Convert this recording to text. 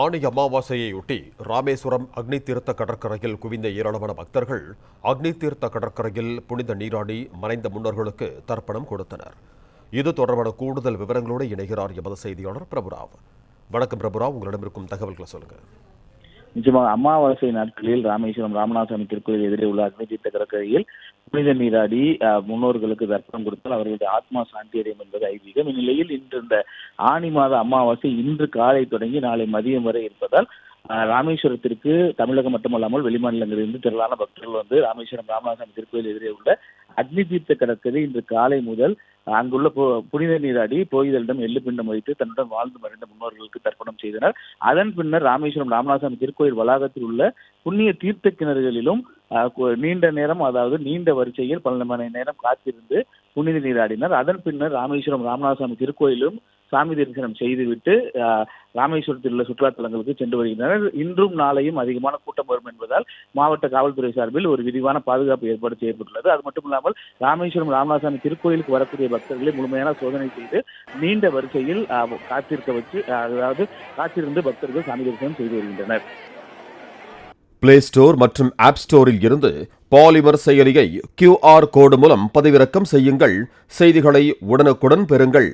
ஆனி அமாவாசையையொட்டி ராமேஸ்வரம் அக்னி தீர்த்த கடற்கரையில் குவிந்த ஏராளமான பக்தர்கள் அக்னி தீர்த்த கடற்கரையில் புனித நீராடி மறைந்த முன்னோர்களுக்கு தர்ப்பணம் கொடுத்தனர். இது தொடர்பான கூடுதல் விவரங்களோடு இணைகிறார் எமது செய்தியாளர் பிரபுராவ். வணக்கம் பிரபுராவ், உங்களிடம் இருக்கும் தகவல்களை சொல்லுங்க. நிச்சயமாக அமாவாசை நாட்களில் ராமேஸ்வரம் ராமநாதசாமி திருக்கோயில் எதிரே உள்ள அக்னி தீர்த்த கடற்கரையில் புனித நீராடி முன்னோர்களுக்கு தர்ப்பணம் கொடுத்தால் அவர்களுடைய ஆத்மா சாந்தி அடையும் என்பது ஐதீகம். இந்நிலையில் இன்று இந்த ஆனி மாத அமாவாசை இன்று காலை தொடங்கி நாளை மதியம் வரை இருப்பதால் ராமேஸ்வரத்திற்கு தமிழகம் மட்டுமல்லாமல் வெளிமாநிலங்களிலிருந்து திரளான பக்தர்கள் வந்து ராமேஸ்வரம் ராமநாதசாமி திருக்கோயில் எதிரே உள்ள அக்னி தீர்த்த கடற்கரை இன்று காலை முதல் அங்குள்ள புனித நீராடி போய்தலிடம் எள்ளு பிண்டம் வைத்து தன்னுடன் வாழ்ந்து மறைந்த முன்னோர்களுக்கு தர்ப்பணம் செய்தனர். அதன் பின்னர் ராமேஸ்வரம் ராமநாதசாமி திருக்கோயில் வளாகத்தில் உள்ள புண்ணிய தீர்த்த கிணறுகளிலும் நீண்ட நேரம், அதாவது நீண்ட வரிசையில் பல மணி நேரம் காத்திருந்து புனித நீராடினர். அதன் பின்னர் ராமேஸ்வரம் ராமநாதசாமி திருக்கோயிலும் சாமி தரிசனம் செய்துவிட்டு ராமேஸ்வரத்தில் உள்ள சுற்றுலா தலங்களுக்கு சென்று வருகின்றனர். இன்றும் நாளையும் அதிகமான கூட்டம் வரும் என்பதால் மாவட்ட காவல்துறை சார்பில் ஒரு விரிவான பாதுகாப்பு ஏற்பாடு செய்யப்பட்டுள்ளது. அது மட்டுமில்லாமல் ராமேஸ்வரம் ராமநாதசாமி திருக்கோயிலுக்கு வரக்கூடிய பக்தர்களை முழுமையான சோதனை செய்து நீண்ட வரிசையில் காத்திருந்து பக்தர்கள் சாமி தரிசனம் செய்து வருகின்றனர். பிளே ஸ்டோர் மற்றும் ஆப் ஸ்டோரில் இருந்து பாலிமர் செயலியை QR கோடு மூலம் பதிவிறக்கம் செய்யுங்கள். செய்திகளை உடனுக்குடன் பெறுங்கள்.